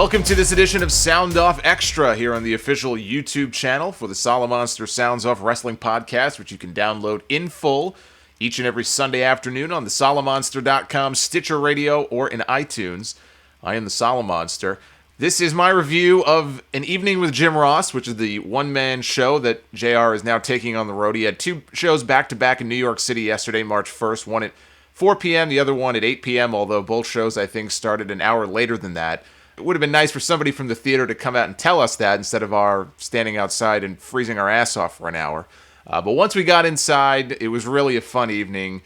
Welcome to this edition of Sound Off Extra here on the official YouTube channel for the Solomonster Sounds Off Wrestling Podcast, which you can download in full each and every Sunday afternoon on the Solomonster.com, Stitcher Radio, or in iTunes. I am the Solomonster. This is my review of An Evening with Jim Ross, which is the one-man show that JR is now taking on the road. He had two shows back-to-back in New York City yesterday, March 1st, one at 4 p.m., the other one at 8 p.m., although both shows, I think, started an hour later than that. It would have been nice for somebody from the theater to come out and tell us that instead of our standing outside and freezing our ass off for an hour. But once we got inside, it was really a fun evening.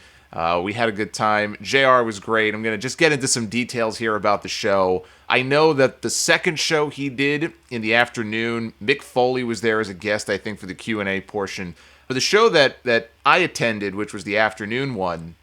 We had a good time. JR was great. I'm going to just get into some details here about the show. I know that the second show he did in the afternoon, Mick Foley was there as a guest, I think, for the Q&A portion. But the show that I attended, which was the afternoon one,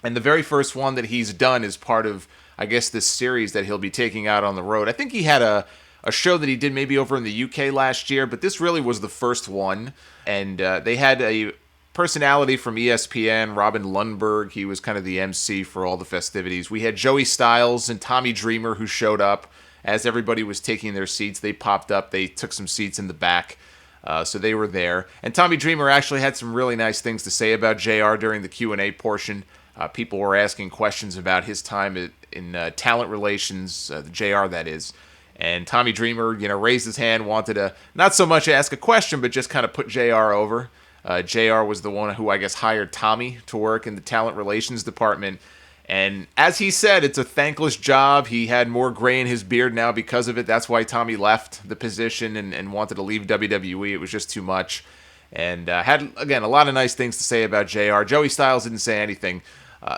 and the very first one that he's done is part of, I guess, this series that he'll be taking out on the road. I think he had a show that he did maybe over in the UK last year, but this really was the first one. And they had a personality from ESPN, Robin Lundberg. He was kind of the MC for all the festivities. We had Joey Styles and Tommy Dreamer who showed up as everybody was taking their seats. They popped up. They took some seats in the back. So they were there. And Tommy Dreamer actually had some really nice things to say about JR during the Q&A portion. People were asking questions about his time in talent relations, the JR that is. And Tommy Dreamer, raised his hand, wanted to not so much ask a question, but just kind of put JR over. JR was the one who, I guess, hired Tommy to work in the talent relations department. And as he said, it's a thankless job. He had more gray in his beard now because of it. That's why Tommy left the position and wanted to leave WWE. It was just too much. And had, again, a lot of nice things to say about JR. Joey Styles didn't say anything.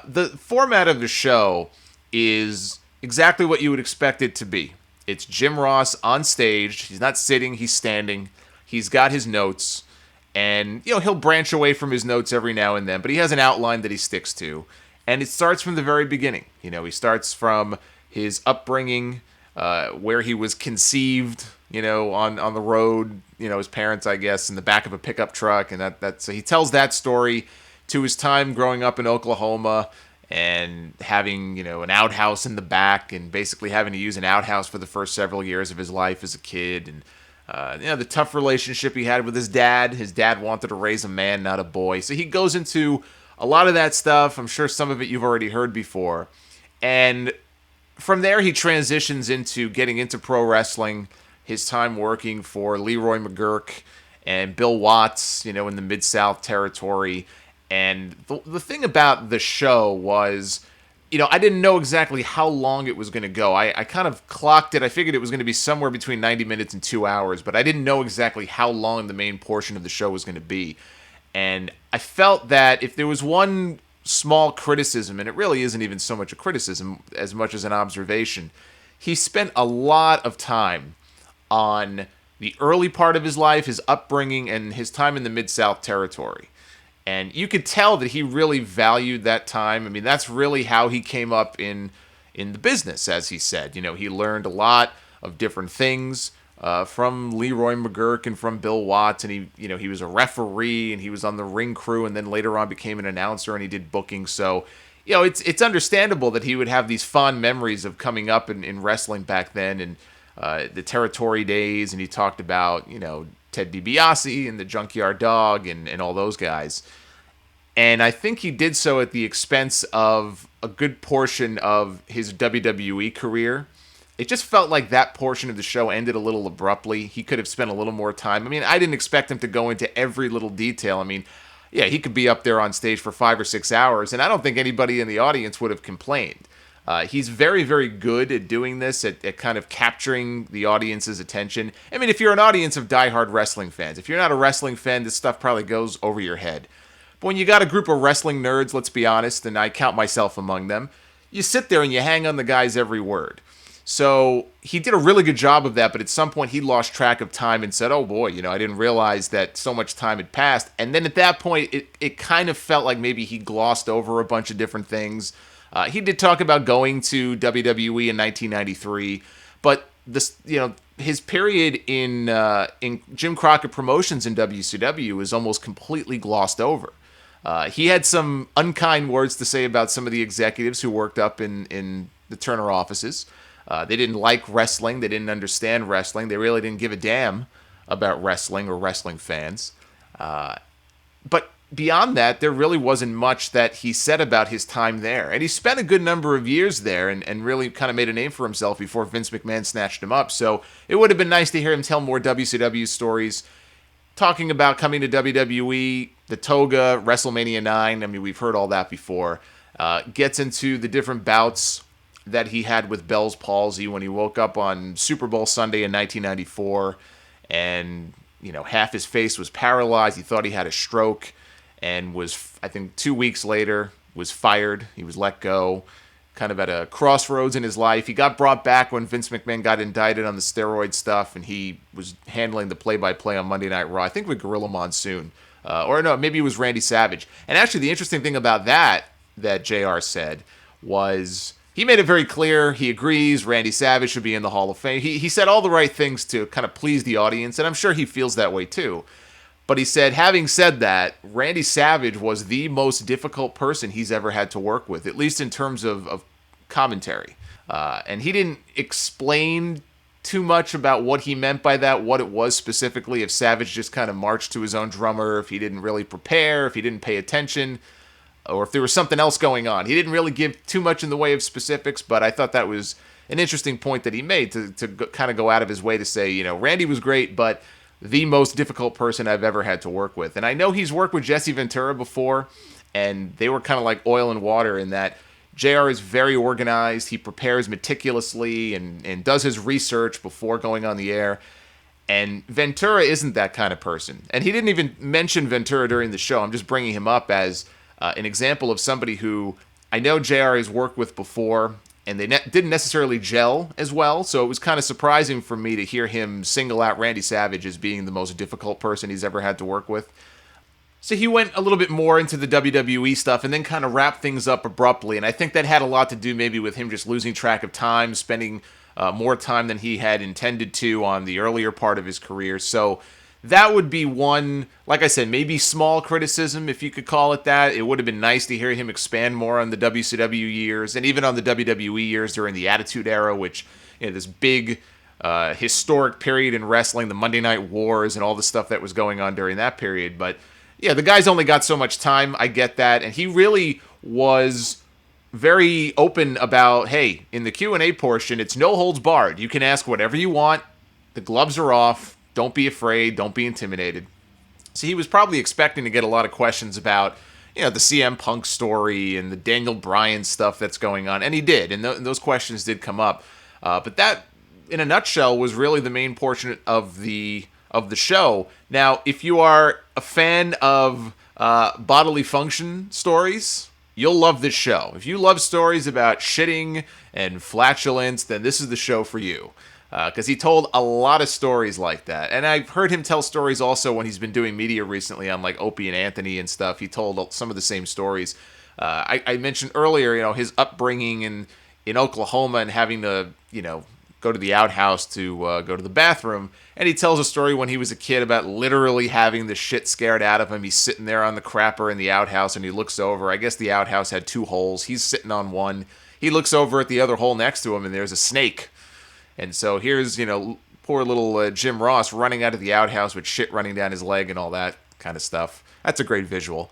The format of the show is exactly what you would expect it to be. It's Jim Ross on stage. He's not sitting, he's standing. He's got his notes. And, he'll branch away from his notes every now and then, but he has an outline that he sticks to. And it starts from the very beginning. He starts from his upbringing, where he was conceived, on the road, his parents, I guess, in the back of a pickup truck. And so he tells that story to his time growing up in Oklahoma and having, an outhouse in the back and basically having to use an outhouse for the first several years of his life as a kid. And, the tough relationship he had with his dad. His dad wanted to raise a man, not a boy. So he goes into a lot of that stuff. I'm sure some of it you've already heard before. And from there, he transitions into getting into pro wrestling, his time working for Leroy McGuirk and Bill Watts, in the Mid-South territory. And the thing about the show was, I didn't know exactly how long it was going to go. I kind of clocked it. I figured it was going to be somewhere between 90 minutes and 2 hours, but I didn't know exactly how long the main portion of the show was going to be. And I felt that if there was one small criticism, and it really isn't even so much a criticism as much as an observation, he spent a lot of time on the early part of his life, his upbringing, and his time in the Mid-South territory. And you could tell that he really valued that time. I mean, that's really how he came up in the business, as he said. He learned a lot of different things from Leroy McGuirk and from Bill Watts. And he was a referee and he was on the ring crew and then later on became an announcer and he did booking. So, it's understandable that he would have these fond memories of coming up in wrestling back then and the territory days. And he talked about, Ted DiBiase and the Junkyard Dog and all those guys. And I think he did so at the expense of a good portion of his WWE career. It just felt like that portion of the show ended a little abruptly. He could have spent a little more time. I mean, I didn't expect him to go into every little detail. I mean, yeah, he could be up there on stage for 5 or 6 hours, and I don't think anybody in the audience would have complained. He's very, very good at doing this, at kind of capturing the audience's attention. I mean, if you're an audience of diehard wrestling fans, if you're not a wrestling fan, this stuff probably goes over your head. But when you got a group of wrestling nerds, let's be honest, and I count myself among them, you sit there and you hang on the guy's every word. So he did a really good job of that, but at some point he lost track of time and said, oh boy, I didn't realize that so much time had passed. And then at that point, it kind of felt like maybe he glossed over a bunch of different things. He did talk about going to WWE in 1993, but this, his period in Jim Crockett Promotions in WCW was almost completely glossed over. He had some unkind words to say about some of the executives who worked up in the Turner offices. They didn't like wrestling. They didn't understand wrestling. They really didn't give a damn about wrestling or wrestling fans. But beyond that, there really wasn't much that he said about his time there. And he spent a good number of years there and really kind of made a name for himself before Vince McMahon snatched him up. So it would have been nice to hear him tell more WCW stories, talking about coming to WWE, the toga, WrestleMania 9. I mean, we've heard all that before. Gets into the different bouts that he had with Bell's palsy when he woke up on Super Bowl Sunday in 1994. And, half his face was paralyzed. He thought he had a stroke and was, I think, 2 weeks later, was fired. He was let go, kind of at a crossroads in his life. He got brought back when Vince McMahon got indicted on the steroid stuff, and he was handling the play-by-play on Monday Night Raw, I think with Gorilla Monsoon. Or no, maybe it was Randy Savage. And actually, the interesting thing about that JR said was he made it very clear he agrees Randy Savage should be in the Hall of Fame. He said all the right things to kind of please the audience, and I'm sure he feels that way too. But he said, having said that, Randy Savage was the most difficult person he's ever had to work with, at least in terms of commentary. And he didn't explain too much about what he meant by that, what it was specifically, if Savage just kind of marched to his own drummer, if he didn't really prepare, if he didn't pay attention, or if there was something else going on. He didn't really give too much in the way of specifics, but I thought that was an interesting point that he made to kind of go out of his way to say, Randy was great, but the most difficult person I've ever had to work with. And I know he's worked with Jesse Ventura before, and they were kind of like oil and water in that JR is very organized. He prepares meticulously and does his research before going on the air. And Ventura isn't that kind of person. And he didn't even mention Ventura during the show. I'm just bringing him up as an example of somebody who I know JR has worked with before, and they didn't necessarily gel as well, so it was kind of surprising for me to hear him single out Randy Savage as being the most difficult person he's ever had to work with. So he went a little bit more into the WWE stuff and then kind of wrapped things up abruptly, and I think that had a lot to do maybe with him just losing track of time, spending more time than he had intended to on the earlier part of his career. So that would be one, like I said, maybe small criticism, if you could call it that. It would have been nice to hear him expand more on the WCW years and even on the WWE years during the Attitude Era, which, this big historic period in wrestling, the Monday Night Wars and all the stuff that was going on during that period. But yeah, the guy's only got so much time. I get that. And he really was very open about, hey, in the Q&A portion, it's no holds barred. You can ask whatever you want. The gloves are off. Don't be afraid. Don't be intimidated. So he was probably expecting to get a lot of questions about, the CM Punk story and the Daniel Bryan stuff that's going on. And he did. And those questions did come up. But that, in a nutshell, was really the main portion of the show. Now, if you are a fan of bodily function stories, you'll love this show. If you love stories about shitting and flatulence, then this is the show for you. Because he told a lot of stories like that. And I've heard him tell stories also when he's been doing media recently on like Opie and Anthony and stuff. He told some of the same stories. I mentioned earlier, his upbringing in Oklahoma and having to, go to the outhouse to go to the bathroom. And he tells a story when he was a kid about literally having the shit scared out of him. He's sitting there on the crapper in the outhouse and he looks over. I guess the outhouse had 2 holes. He's sitting on one. He looks over at the other hole next to him and there's a snake. And so here's, poor little Jim Ross running out of the outhouse with shit running down his leg and all that kind of stuff. That's a great visual.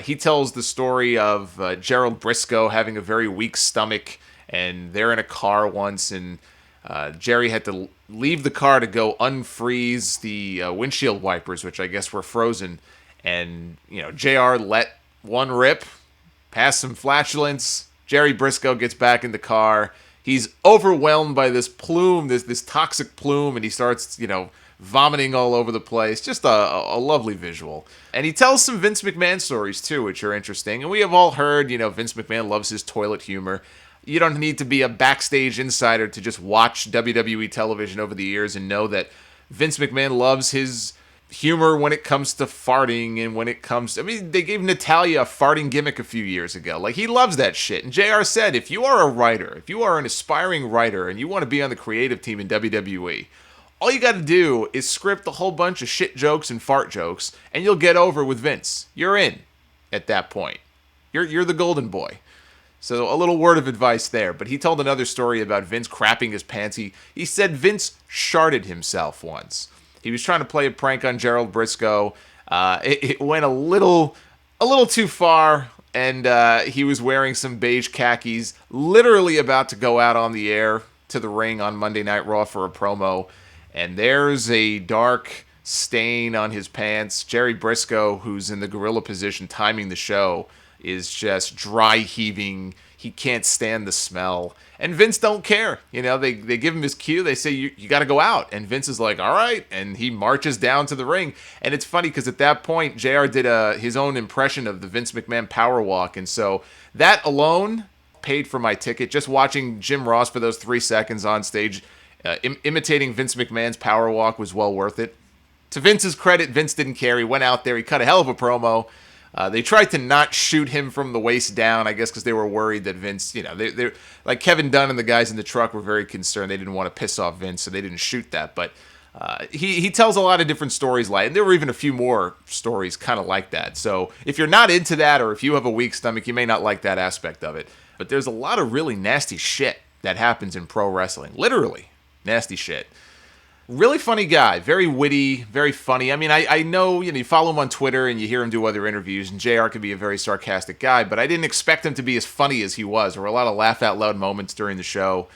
He tells the story of Gerald Briscoe having a very weak stomach, and they're in a car once, and Jerry had to leave the car to go unfreeze the windshield wipers, which I guess were frozen. And, JR let one rip, past some flatulence. Jerry Briscoe gets back in the car. He's overwhelmed by this plume, this toxic plume, and he starts, vomiting all over the place. Just a lovely visual. And he tells some Vince McMahon stories, too, which are interesting. And we have all heard, Vince McMahon loves his toilet humor. You don't need to be a backstage insider to just watch WWE television over the years and know that Vince McMahon loves his humor when it comes to farting and when it comes to, they gave Natalya a farting gimmick a few years ago. Like, he loves that shit. And JR said, if you are a writer, if you are an aspiring writer and you want to be on the creative team in WWE, all you got to do is script a whole bunch of shit jokes and fart jokes and you'll get over with Vince. You're in at that point. You're the golden boy. So a little word of advice there. But he told another story about Vince crapping his pants. He said Vince sharted himself once. He was trying to play a prank on Gerald Briscoe. It went a little too far, and he was wearing some beige khakis, literally about to go out on the air to the ring on Monday Night Raw for a promo. And there's a dark stain on his pants. Jerry Briscoe, who's in the gorilla position timing the show, is just dry heaving. He can't stand the smell. And Vince don't care. You know, they give him his cue. They say, you got to go out. And Vince is like, all right. And he marches down to the ring. And it's funny because at that point, JR did his own impression of the Vince McMahon power walk. And so that alone paid for my ticket. Just watching Jim Ross for those 3 seconds on stage, imitating Vince McMahon's power walk was well worth it. To Vince's credit, Vince didn't care. He went out there. He cut a hell of a promo. They tried to not shoot him from the waist down, I guess, because they were worried that Vince, you know, they like Kevin Dunn and the guys in the truck were very concerned. They didn't want to piss off Vince, so they didn't shoot that. But he tells a lot of different stories and there were even a few more stories kind of like that. So if you're not into that, or if you have a weak stomach, you may not like that aspect of it. But there's a lot of really nasty shit that happens in pro wrestling. Literally nasty shit. Really funny guy, very witty, very funny. I mean, I know, you follow him on Twitter and you hear him do other interviews, and JR can be a very sarcastic guy, but I didn't expect him to be as funny as he was. There were a lot of laugh-out-loud moments during the show,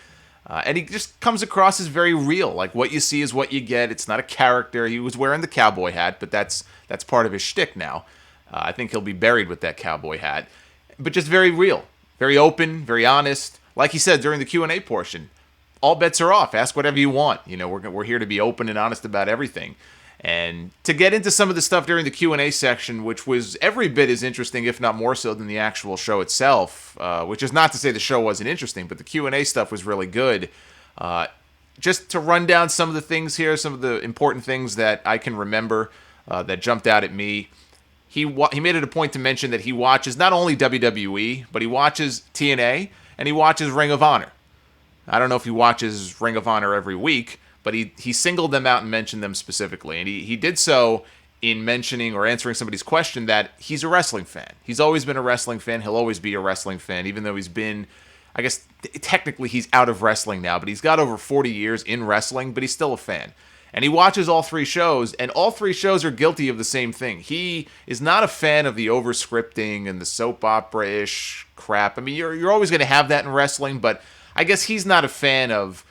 and he just comes across as very real. Like, what you see is what you get. It's not a character. He was wearing the cowboy hat, but that's part of his shtick now. I think he'll be buried with that cowboy hat. But just very real, very open, very honest. Like he said during the Q&A portion, all bets are off. Ask whatever you want. We're here to be open and honest about everything. And to get into some of the stuff during the Q&A section, which was every bit as interesting, if not more so, than the actual show itself, which is not to say the show wasn't interesting, but the Q&A stuff was really good. Just to run down some of the things here, some of the important things that I can remember that jumped out at me. He made it a point to mention that he watches not only WWE, but he watches TNA, and he watches Ring of Honor. I don't know if he watches Ring of Honor every week, but he singled them out and mentioned them specifically. And he did so in mentioning or answering somebody's question that he's a wrestling fan. He's always been a wrestling fan. He'll always be a wrestling fan, even though he's been, I guess, technically he's out of wrestling now, but he's got over 40 years in wrestling, but he's still a fan. And he watches all 3 shows, and all 3 shows are guilty of the same thing. He is not a fan of the over-scripting and the soap opera-ish crap. I mean, you're always going to have that in wrestling, but I guess he's not a fan of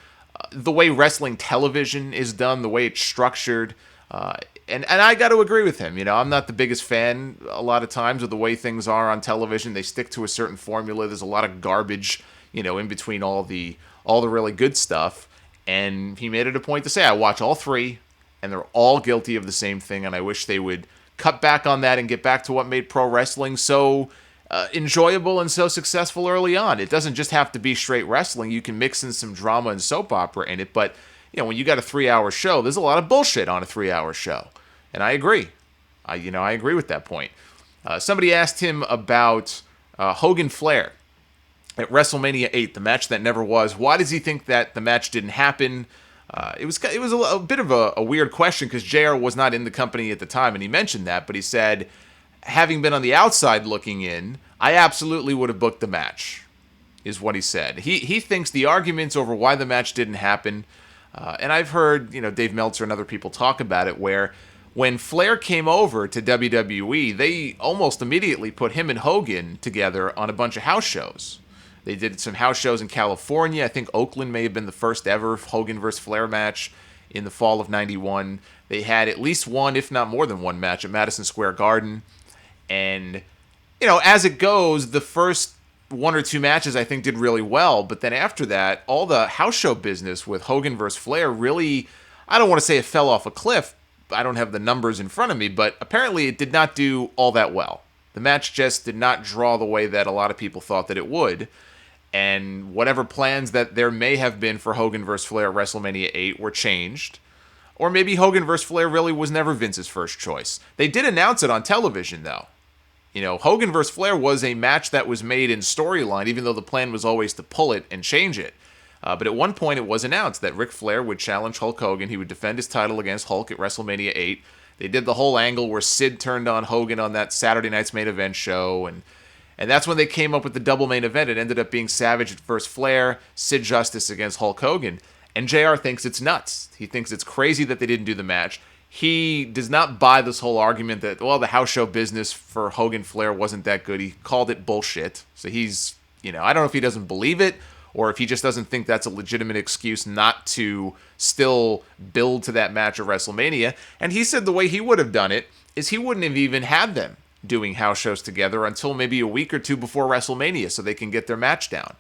the way wrestling television is done, the way it's structured. And I got to agree with him. I'm not the biggest fan a lot of times of the way things are on television. They stick to a certain formula. There's a lot of garbage, in between all the really good stuff. And he made it a point to say, I watch all 3, and they're all guilty of the same thing. And I wish they would cut back on that and get back to what made pro wrestling so enjoyable and so successful early on. It doesn't just have to be straight wrestling. You can mix in some drama and soap opera in it, but when you got a 3-hour show, there's a lot of bullshit on a 3-hour show, and I agree. I agree with that point. Somebody asked him about Hogan Flair at WrestleMania 8, the match that never was. Why does he think that the match didn't happen? It was a bit of a weird question because JR was not in the company at the time, and he mentioned that, but he said, having been on the outside looking in, I absolutely would have booked the match, is what he said. He thinks the arguments over why the match didn't happen, and I've heard Dave Meltzer and other people talk about it, where when Flair came over to WWE, they almost immediately put him and Hogan together on a bunch of house shows. They did some house shows in California. I think Oakland may have been the first ever Hogan vs. Flair match in the fall of '91. They had at least one, if not more than one match at Madison Square Garden. And, as it goes, the first 1 or 2 matches I think did really well. But then after that, all the house show business with Hogan vs. Flair really, I don't want to say it fell off a cliff. I don't have the numbers in front of me, but apparently it did not do all that well. The match just did not draw the way that a lot of people thought that it would. And whatever plans that there may have been for Hogan vs. Flair at WrestleMania 8 were changed. Or maybe Hogan vs. Flair really was never Vince's first choice. They did announce it on television, though. Hogan vs. Flair was a match that was made in storyline, even though the plan was always to pull it and change it. But at one point, it was announced that Ric Flair would challenge Hulk Hogan. He would defend his title against Hulk at WrestleMania 8. They did the whole angle where Sid turned on Hogan on that Saturday night's main event show. And And that's when they came up with the double main event. It ended up being Savage versus Flair, Sid Justice against Hulk Hogan. And JR thinks it's nuts. He thinks it's crazy that they didn't do the match. He does not buy this whole argument that, well, the house show business for Hogan Flair wasn't that good. He called it bullshit. So he's, I don't know if he doesn't believe it or if he just doesn't think that's a legitimate excuse not to still build to that match at WrestleMania. And he said the way he would have done it is he wouldn't have even had them doing house shows together until maybe a week or two before WrestleMania so they can get their match down.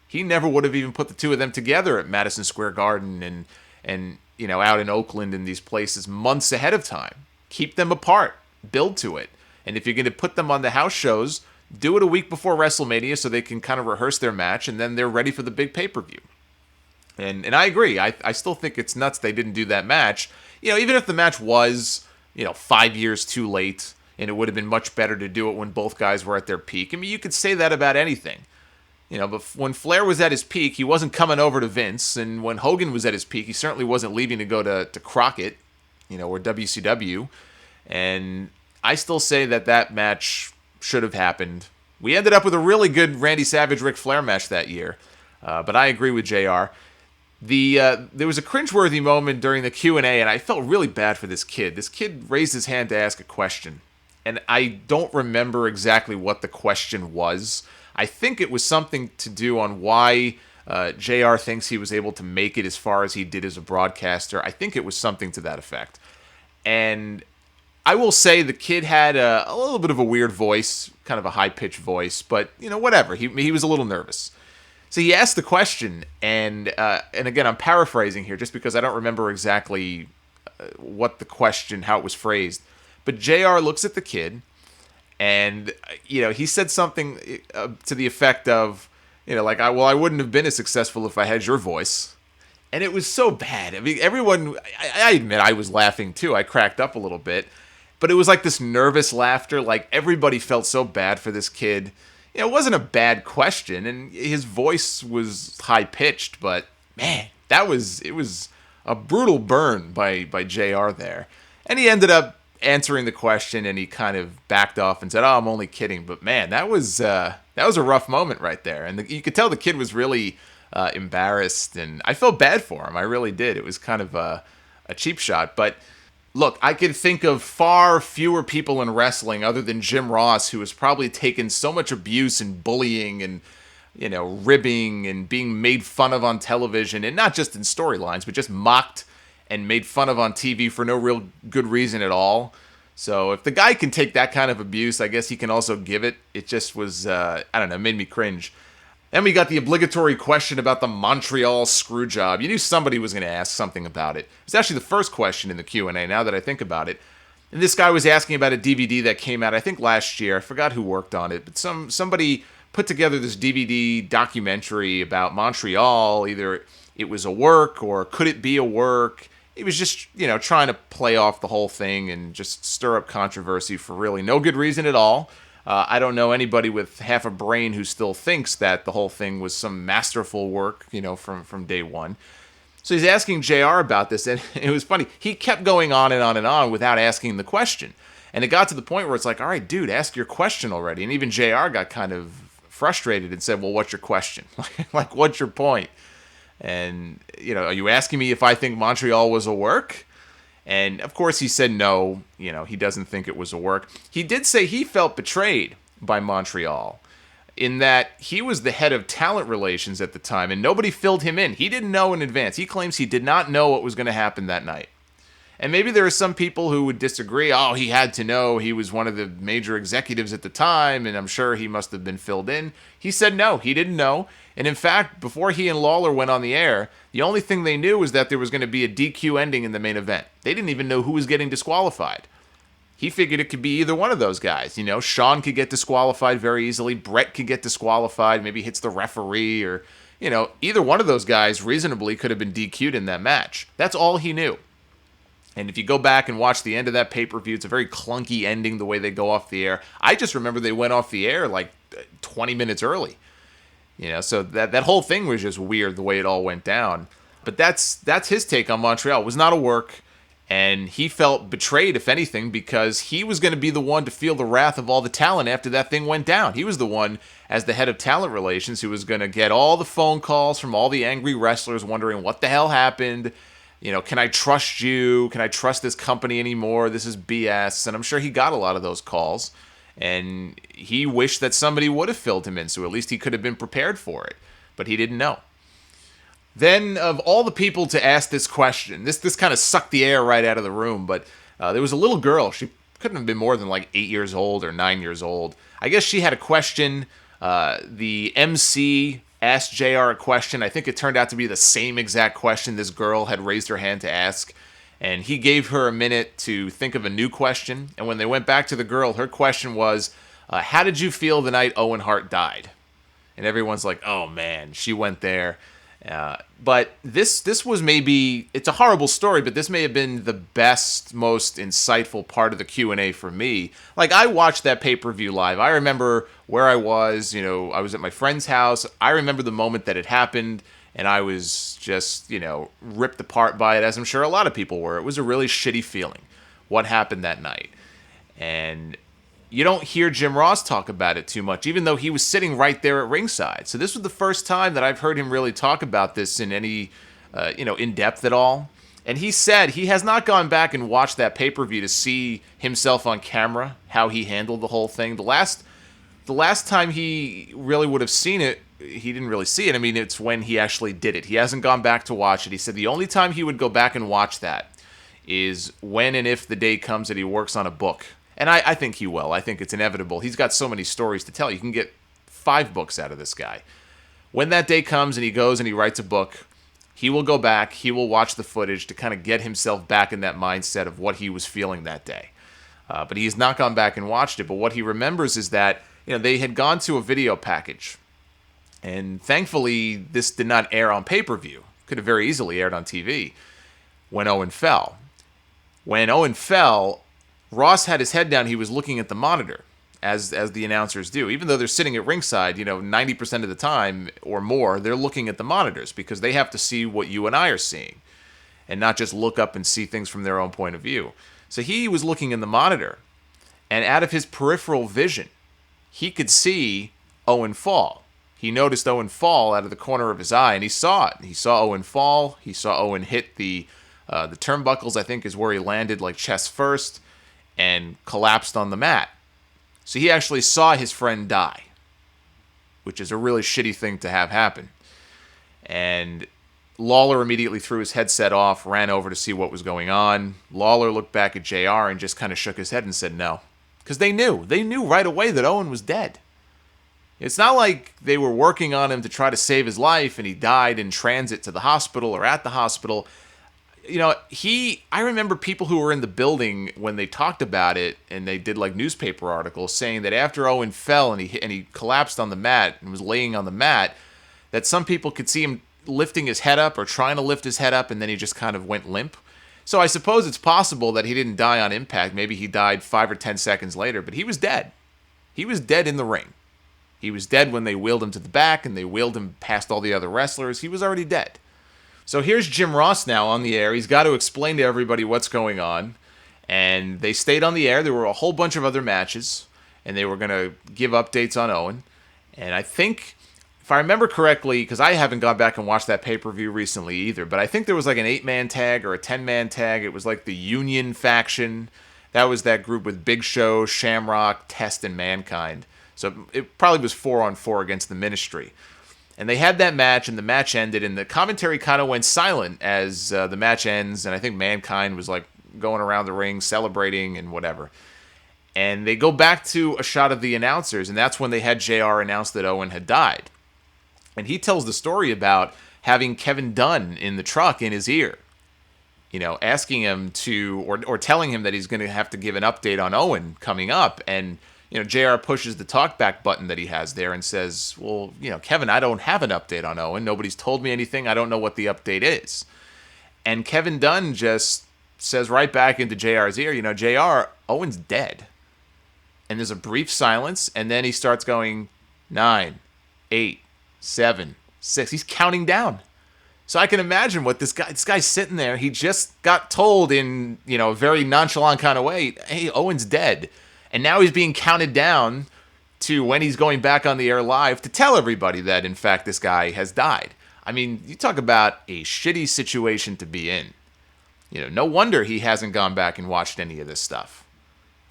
He never would have even put the two of them together at Madison Square Garden and out in Oakland and these places months ahead of time. Keep them apart. Build to it. And if you're going to put them on the house shows, do it a week before WrestleMania so they can kind of rehearse their match and then they're ready for the big pay-per-view. And I agree. I still think it's nuts they didn't do that match. Even if the match was, 5 years too late and it would have been much better to do it when both guys were at their peak. I mean, you could say that about anything. But when Flair was at his peak, he wasn't coming over to Vince. And when Hogan was at his peak, he certainly wasn't leaving to go to Crockett, or WCW. And I still say that match should have happened. We ended up with a really good Randy Savage-Ric Flair match that year. But I agree with JR. There was a cringeworthy moment during the Q&A, and I felt really bad for this kid. This kid raised his hand to ask a question. And I don't remember exactly what the question was. I think it was something to do on why JR thinks he was able to make it as far as he did as a broadcaster. I think it was something to that effect. And I will say the kid had a little bit of a weird voice, kind of a high-pitched voice, but, whatever. He was a little nervous. So he asked the question, and again, I'm paraphrasing here just because I don't remember exactly what the question, how it was phrased. But JR looks at the kid, and, he said something to the effect of, I wouldn't have been as successful if I had your voice. And it was so bad. I mean, everyone, I admit I was laughing too. I cracked up a little bit. But it was like this nervous laughter. Like, everybody felt so bad for this kid. It wasn't a bad question, and his voice was high-pitched, but, man, it was a brutal burn by JR there. And he ended up answering the question, and he kind of backed off and said, "Oh, I'm only kidding." But man, that was a rough moment right there, and you could tell the kid was really embarrassed, and I felt bad for him. I really did. It was kind of a cheap shot, but look, I could think of far fewer people in wrestling other than Jim Ross who has probably taken so much abuse and bullying and ribbing and being made fun of on television, and not just in storylines, but just mocked and made fun of on TV for no real good reason at all. So if the guy can take that kind of abuse, I guess he can also give it. It just was, made me cringe. Then we got the obligatory question about the Montreal Screwjob. You knew somebody was going to ask something about it. It was actually the first question in the Q&A, now that I think about it. And this guy was asking about a DVD that came out, I think, last year. I forgot who worked on it, but somebody put together this DVD documentary about Montreal. Either it was a work or could it be a work? He was just, trying to play off the whole thing and just stir up controversy for really no good reason at all. I don't know anybody with half a brain who still thinks that the whole thing was some masterful work, from day one. So he's asking JR about this, and it was funny. He kept going on and on and on without asking the question. And it got to the point where it's like, all right, dude, ask your question already. And even JR got kind of frustrated and said, well, what's your question? Like, what's your point? And, are you asking me if I think Montreal was a work? And, of course, he said no. He doesn't think it was a work. He did say he felt betrayed by Montreal in that he was the head of talent relations at the time, and nobody filled him in. He didn't know in advance. He claims he did not know what was going to happen that night. And maybe there are some people who would disagree. Oh, he had to know. He was one of the major executives at the time, and I'm sure he must have been filled in. He said no, he didn't know. And in fact, before he and Lawler went on the air, the only thing they knew was that there was going to be a DQ ending in the main event. They didn't even know who was getting disqualified. He figured it could be either one of those guys. Shawn could get disqualified very easily. Brett could get disqualified, maybe hits the referee, or, either one of those guys reasonably could have been DQ'd in that match. That's all he knew. And if you go back and watch the end of that pay-per-view, it's a very clunky ending the way they go off the air. I just remember they went off the air like 20 minutes early. So that whole thing was just weird the way it all went down. But that's his take on Montreal. It was not a work. And he felt betrayed, if anything, because he was going to be the one to feel the wrath of all the talent after that thing went down. He was the one, as the head of talent relations, who was going to get all the phone calls from all the angry wrestlers wondering what the hell happened. Can I trust you? Can I trust this company anymore? This is BS. And I'm sure he got a lot of those calls. And he wished that somebody would have filled him in, so at least he could have been prepared for it. But he didn't know. Then, of all the people to ask this question, this kind of sucked the air right out of the room, but there was a little girl. She couldn't have been more than like 8 years old or 9 years old. I guess she had a question. The MC asked JR a question. I think it turned out to be the same exact question this girl had raised her hand to ask. And he gave her a minute to think of a new question. And when they went back to the girl, her question was, how did you feel the night Owen Hart died? And everyone's like, oh man, she went there. But this was maybe, it's a horrible story, but this may have been the best, most insightful part of the Q&A for me. Like, I watched that pay-per-view live. I remember where I was, I was at my friend's house. I remember the moment that it happened, and I was just, ripped apart by it, as I'm sure a lot of people were. It was a really shitty feeling, what happened that night. And you don't hear Jim Ross talk about it too much, even though he was sitting right there at ringside. So this was the first time that I've heard him really talk about this in any, in depth at all. And he said he has not gone back and watched that pay-per-view to see himself on camera, how he handled the whole thing. The last time he really would have seen it, he didn't really see it. I mean, it's when he actually did it. He hasn't gone back to watch it. He said the only time he would go back and watch that is when and if the day comes that he works on a book. And I think he will. I think it's inevitable. He's got so many stories to tell. You can get 5 books out of this guy. When that day comes and he goes and he writes a book, he will go back, he will watch the footage to kind of get himself back in that mindset of what he was feeling that day. But he's not gone back and watched it. But what he remembers is that they had gone to a video package. And thankfully, this did not air on pay-per-view. Could have very easily aired on TV when Owen fell. When Owen fell, Ross had his head down. He was looking at the monitor, as the announcers do. Even though they're sitting at ringside, 90% of the time or more, they're looking at the monitors because they have to see what you and I are seeing and not just look up and see things from their own point of view. So he was looking in the monitor, and out of his peripheral vision, he could see Owen fall. He noticed Owen fall out of the corner of his eye, and he saw it. He saw Owen fall. He saw Owen hit the turnbuckles, I think is where he landed, like chest first, and collapsed on the mat. So he actually saw his friend die, which is a really shitty thing to have happen. And Lawler immediately threw his headset off, ran over to see what was going on. Lawler looked back at JR and just kind of shook his head and said no. Because they knew right away that Owen was dead. It's not like they were working on him to try to save his life and he died in transit to the hospital or at the hospital. I remember people who were in the building when they talked about it and they did like newspaper articles saying that after Owen fell and he collapsed on the mat and was laying on the mat, that some people could see him lifting his head up or trying to lift his head up and then he just kind of went limp. So I suppose it's possible that he didn't die on impact. Maybe he died 5 or 10 seconds later, but he was dead. He was dead in the ring. He was dead when they wheeled him to the back and they wheeled him past all the other wrestlers. He was already dead. So here's Jim Ross now on the air. He's got to explain to everybody what's going on. And they stayed on the air. There were a whole bunch of other matches. And they were going to give updates on Owen. And I think, if I remember correctly, because I haven't gone back and watched that pay-per-view recently either, but I think there was like an 8-man tag or a 10-man tag. It was like the Union faction. That was that group with Big Show, Shamrock, Test, and Mankind. So it probably was 4-on-4 against the Ministry. And they had that match, and the match ended, and the commentary kind of went silent as the match ends, and I think Mankind was like going around the ring, celebrating and whatever. And they go back to a shot of the announcers, and that's when they had JR announce that Owen had died. And he tells the story about having Kevin Dunn in the truck in his ear, asking him to, or telling him that he's going to have to give an update on Owen coming up, and JR pushes the talkback button that he has there and says, well, Kevin, I don't have an update on Owen. Nobody's told me anything. I don't know what the update is. And Kevin Dunn just says right back into JR's ear, JR, Owen's dead. And there's a brief silence, and then he starts going 9, 8, 7, 6. He's counting down. So I can imagine what this guy's sitting there. He just got told in, a very nonchalant kind of way, hey, Owen's dead. And now he's being counted down to when he's going back on the air live to tell everybody that, in fact, this guy has died. I mean, you talk about a shitty situation to be in. No wonder he hasn't gone back and watched any of this stuff.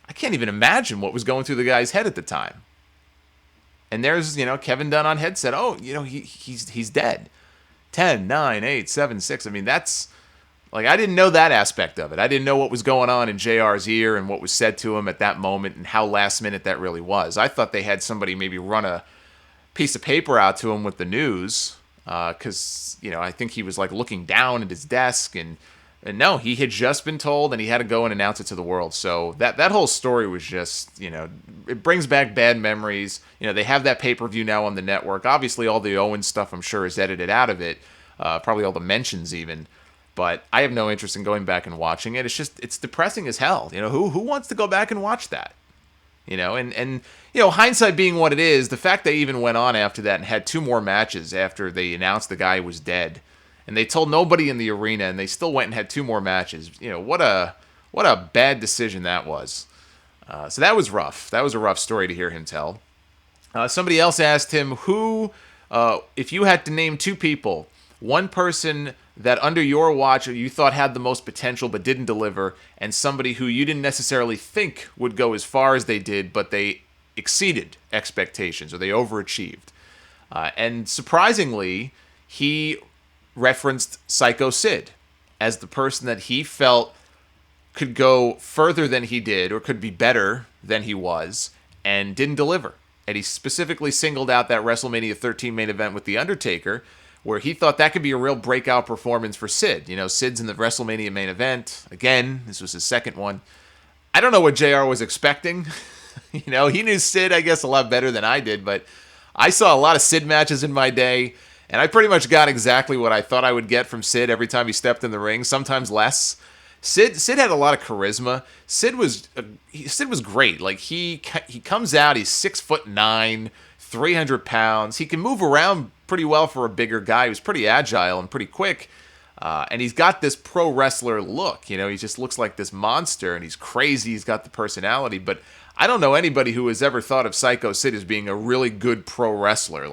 I can't even imagine what was going through the guy's head at the time. And there's, Kevin Dunn on headset. Oh, he's dead. 10, 9, 8, 7, 6. I mean, that's, I didn't know that aspect of it. I didn't know what was going on in JR's ear and what was said to him at that moment and how last minute that really was. I thought they had somebody maybe run a piece of paper out to him with the news because, I think he was, looking down at his desk and no, he had just been told and he had to go and announce it to the world. So that whole story was just, it brings back bad memories. They have that pay-per-view now on the network. Obviously, all the Owen stuff, I'm sure, is edited out of it. Probably all the mentions even. But I have no interest in going back and watching it. It's depressing as hell. Who wants to go back and watch that? And hindsight being what it is, the fact they even went on after that and had 2 more matches after they announced the guy was dead. And they told nobody in the arena, and they still went and had 2 more matches. What a bad decision that was. So that was rough. That was a rough story to hear him tell. Somebody else asked him if you had to name 2 people, one person that under your watch you thought had the most potential but didn't deliver, and somebody who you didn't necessarily think would go as far as they did, but they exceeded expectations or they overachieved. And surprisingly, he referenced Psycho Sid as the person that he felt could go further than he did or could be better than he was and didn't deliver. And he specifically singled out that WrestleMania 13 main event with The Undertaker, where he thought that could be a real breakout performance for Sid. Sid's in the WrestleMania main event. Again, this was his second one. I don't know what JR was expecting. He knew Sid, I guess, a lot better than I did, but I saw a lot of Sid matches in my day, and I pretty much got exactly what I thought I would get from Sid every time he stepped in the ring, sometimes less. Sid had a lot of charisma. Sid was great. He comes out, he's 6'9", 300 pounds. He can move around pretty well for a bigger guy. He was pretty agile and pretty quick. And he's got this pro wrestler look. He just looks like this monster, and he's crazy. He's got the personality. But I don't know anybody who has ever thought of Psycho Sid as being a really good pro wrestler.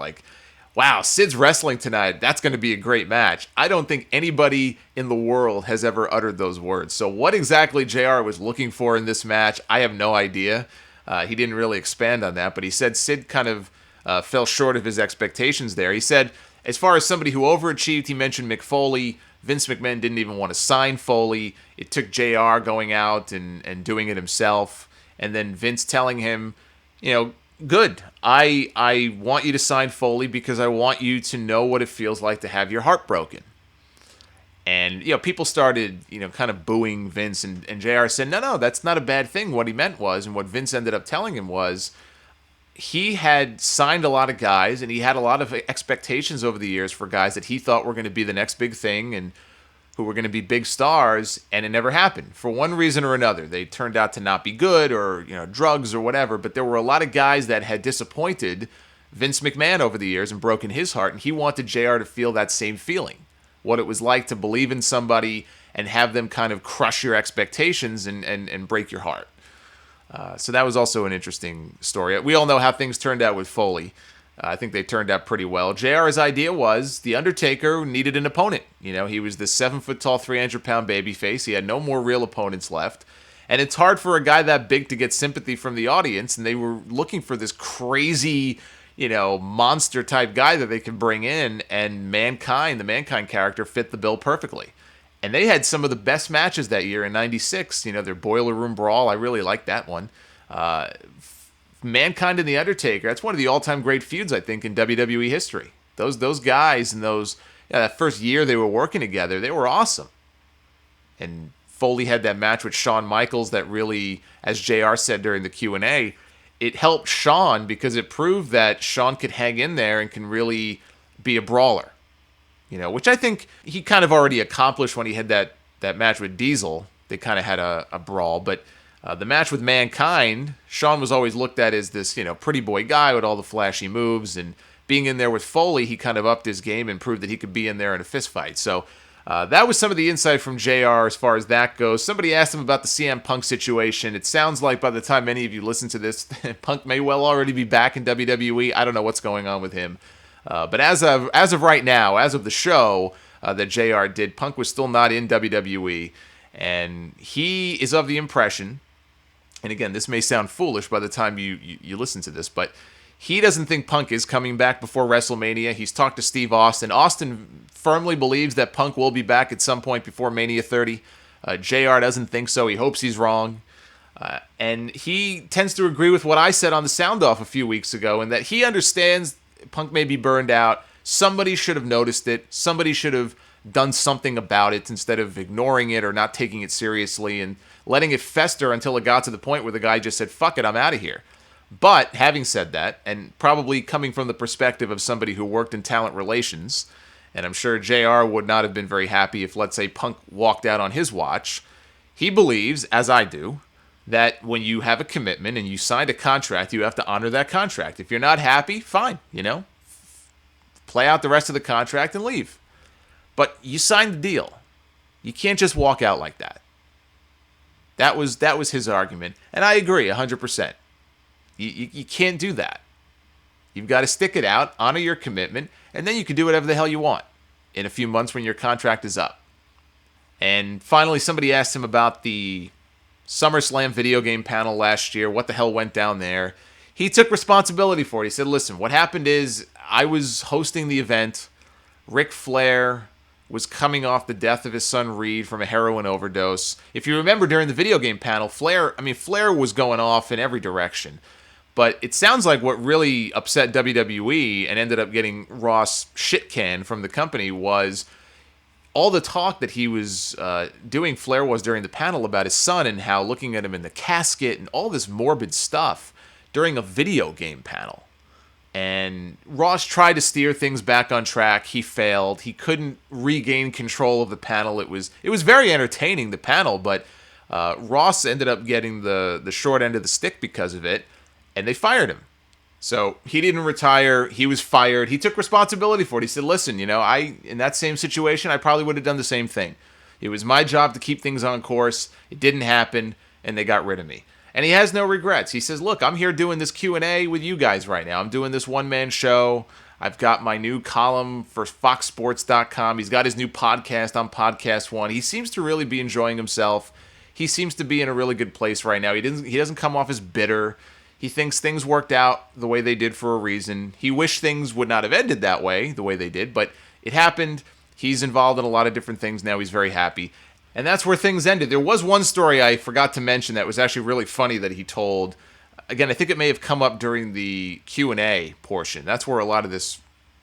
Wow, Sid's wrestling tonight. That's going to be a great match. I don't think anybody in the world has ever uttered those words. So what exactly JR was looking for in this match, I have no idea. He didn't really expand on that, but he said Sid kind of fell short of his expectations there. He said, as far as somebody who overachieved, he mentioned Mick Foley. Vince McMahon didn't even want to sign Foley. It took JR going out and doing it himself. And then Vince telling him, good. I want you to sign Foley because I want you to know what it feels like to have your heart broken. And, people started, kind of booing Vince. And JR said, no, that's not a bad thing. What he meant was, and what Vince ended up telling him was, he had signed a lot of guys and he had a lot of expectations over the years for guys that he thought were going to be the next big thing and who were going to be big stars, and it never happened. For one reason or another, they turned out to not be good or, drugs or whatever, but there were a lot of guys that had disappointed Vince McMahon over the years and broken his heart, and he wanted JR to feel that same feeling, what it was like to believe in somebody and have them kind of crush your expectations and break your heart. So that was also an interesting story. We all know how things turned out with Foley. I think they turned out pretty well. JR's idea was The Undertaker needed an opponent. He was this 7-foot-tall, 300-pound babyface. He had no more real opponents left. And it's hard for a guy that big to get sympathy from the audience, and they were looking for this crazy, monster-type guy that they could bring in, and Mankind, the Mankind character, fit the bill perfectly. And they had some of the best matches that year in '96. Their Boiler Room Brawl. I really liked that one. Mankind and The Undertaker. That's one of the all-time great feuds, I think, in WWE history. Those guys and that first year they were working together, they were awesome. And Foley had that match with Shawn Michaels that really, as JR said during the Q&A, it helped Shawn because it proved that Shawn could hang in there and can really be a brawler. Which I think he kind of already accomplished when he had that match with Diesel. They kind of had a brawl. But the match with Mankind, Shawn was always looked at as this, pretty boy guy with all the flashy moves. And being in there with Foley, he kind of upped his game and proved that he could be in there in a fist fight. So that was some of the insight from JR as far as that goes. Somebody asked him about the CM Punk situation. It sounds like by the time many of you listen to this, Punk may well already be back in WWE. I don't know what's going on with him. But as of right now, as of the show that JR did, Punk was still not in WWE. And he is of the impression, and again, this may sound foolish by the time you listen to this, but he doesn't think Punk is coming back before WrestleMania. He's talked to Steve Austin. Austin firmly believes that Punk will be back at some point before Mania 30. JR doesn't think so. He hopes he's wrong. And he tends to agree with what I said on the Sound Off a few weeks ago, and that he understands Punk may be burned out. Somebody should have noticed it. Somebody should have done something about it instead of ignoring it or not taking it seriously and letting it fester until it got to the point where the guy just said, fuck it, I'm out of here. But having said that, and probably coming from the perspective of somebody who worked in talent relations, and I'm sure JR would not have been very happy if, let's say, Punk walked out on his watch, he believes, as I do, that when you have a commitment and you signed a contract, you have to honor that contract. If you're not happy, fine, play out the rest of the contract and leave. But you signed the deal. You can't just walk out like that. That was his argument, and I agree 100%. You can't do that. You've got to stick it out, honor your commitment, and then you can do whatever the hell you want in a few months when your contract is up. And finally, somebody asked him about the SummerSlam video game panel last year. What the hell went down there? He took responsibility for it. He said, listen, what happened is I was hosting the event. Ric Flair was coming off the death of his son Reed from a heroin overdose. If you remember during the video game panel, Flair was going off in every direction. But it sounds like what really upset WWE and ended up getting Ross shit-canned from the company was all the talk that he was doing, Flair was, during the panel about his son and how looking at him in the casket and all this morbid stuff during a video game panel. And Ross tried to steer things back on track. He failed. He couldn't regain control of the panel. It was very entertaining, the panel, but Ross ended up getting the short end of the stick because of it, and they fired him. So he didn't retire. He was fired. He took responsibility for it. He said, listen, in that same situation, I probably would have done the same thing. It was my job to keep things on course. It didn't happen, and they got rid of me. And he has no regrets. He says, look, I'm here doing this Q&A with you guys right now. I'm doing this one-man show. I've got my new column for FoxSports.com. He's got his new podcast on Podcast One. He seems to really be enjoying himself. He seems to be in a really good place right now. He doesn't come off as bitter. He thinks things worked out the way they did for a reason. He wished things would not have ended that way, the way they did, but it happened. He's involved in a lot of different things now. He's very happy. And that's where things ended. There was one story I forgot to mention that was actually really funny that he told. Again, I think it may have come up during the Q&A portion. That's where a lot of this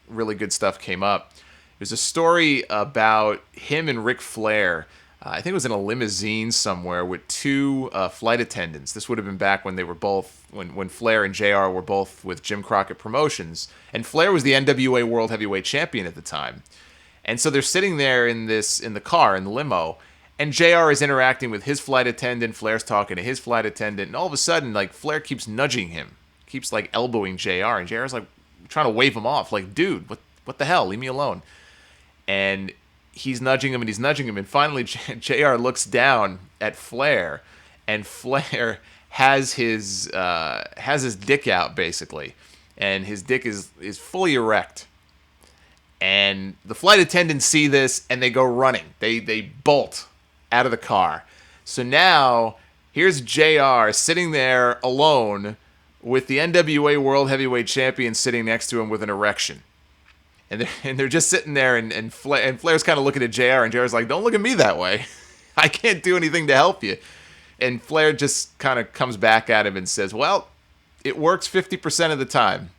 really good stuff came up. It was a story about him and Ric Flair. I think it was in a limousine somewhere with two flight attendants. This would have been back when they were both, when Flair and JR were both with Jim Crockett Promotions. And Flair was the NWA World Heavyweight Champion at the time. And so they're sitting there in the car, in the limo, and JR is interacting with his flight attendant. Flair's talking to his flight attendant. And all of a sudden, Flair keeps nudging him. Keeps, elbowing JR. And JR's, trying to wave him off. Dude, what the hell? Leave me alone. And he's nudging him, and he's nudging him. And finally, JR looks down at Flair. And Flair has his dick out, basically. And his dick is fully erect. And the flight attendants see this, and they go running. They bolt out of the car. So now, here's JR sitting there alone with the NWA World Heavyweight Champion sitting next to him with an erection. And they're just sitting there, and Flair's kind of looking at JR, and JR's like, don't look at me that way. I can't do anything to help you. And Flair just kind of comes back at him and says, well, it works 50% of the time.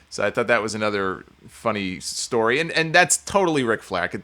So I thought that was another funny story. And that's totally Ric Flair. I could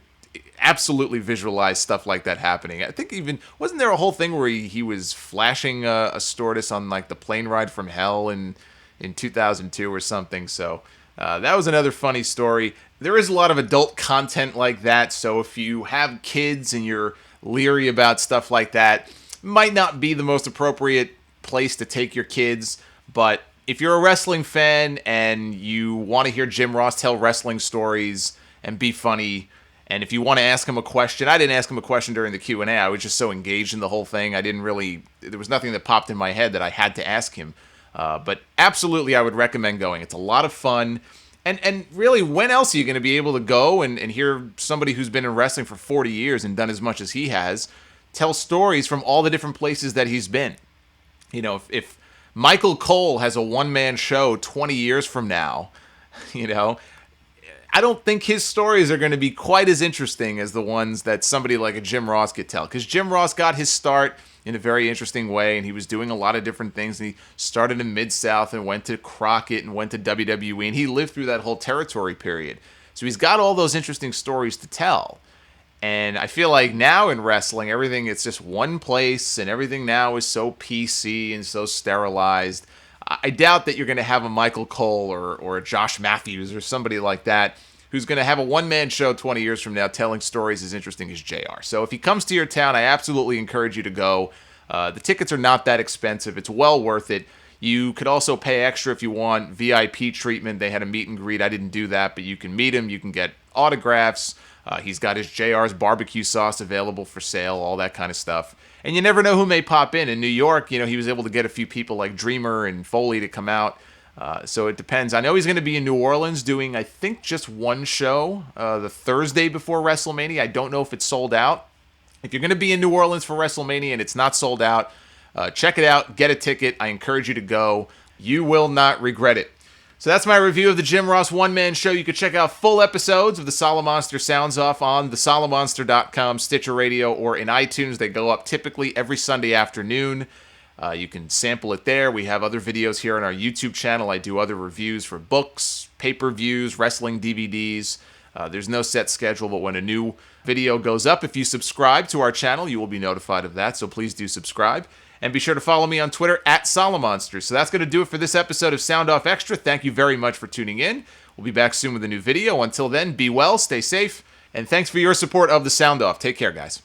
absolutely visualize stuff like that happening. I think even, wasn't there a whole thing where he was flashing a stewardess on the plane ride from hell in 2002 or something? So that was another funny story. There is a lot of adult content like that. So if you have kids and you're leery about stuff like that, might not be the most appropriate place to take your kids. But if you're a wrestling fan and you want to hear Jim Ross tell wrestling stories and be funny, and if you want to ask him a question, I didn't ask him a question during the Q&A. I was just so engaged in the whole thing. There was nothing that popped in my head that I had to ask him. But absolutely, I would recommend going. It's a lot of fun. And really, when else are you going to be able to go and hear somebody who's been in wrestling for 40 years and done as much as he has tell stories from all the different places that he's been? You know, if Michael Cole has a one-man show 20 years from now, you know, I don't think his stories are going to be quite as interesting as the ones that somebody like a Jim Ross could tell. Because Jim Ross got his start in a very interesting way, and he was doing a lot of different things. And he started in Mid-South and went to Crockett and went to WWE, and he lived through that whole territory period. So he's got all those interesting stories to tell. And I feel like now in wrestling, everything, it's just one place, and everything now is so PC and so sterilized. I doubt that you're going to have a Michael Cole or a Josh Matthews or somebody like that who's going to have a one-man show 20 years from now telling stories as interesting as JR. So if he comes to your town, I absolutely encourage you to go. The tickets are not that expensive. It's well worth it. You could also pay extra if you want VIP treatment. They had a meet and greet. I didn't do that, but you can meet him. You can get autographs. He's got his JR's barbecue sauce available for sale, all that kind of stuff. And you never know who may pop in. In New York, you know, he was able to get a few people like Dreamer and Foley to come out. So it depends. I know he's going to be in New Orleans doing, I think, just one show the Thursday before WrestleMania. I don't know if it's sold out. If you're going to be in New Orleans for WrestleMania and it's not sold out, check it out. Get a ticket. I encourage you to go. You will not regret it. So that's my review of the Jim Ross one-man show. You can check out full episodes of the Solomonster Sounds Off on thesolomonster.com, Stitcher Radio, or in iTunes. They go up typically every Sunday afternoon. You can sample it there. We have other videos here on our YouTube channel. I do other reviews for books, pay-per-views, wrestling DVDs. There's no set schedule, but when a new video goes up, if you subscribe to our channel, you will be notified of that, so please do subscribe. And be sure to follow me on Twitter at Solomonster. So that's going to do it for this episode of Sound Off Extra. Thank you very much for tuning in. We'll be back soon with a new video. Until then, be well, stay safe, and thanks for your support of the Sound Off. Take care, guys.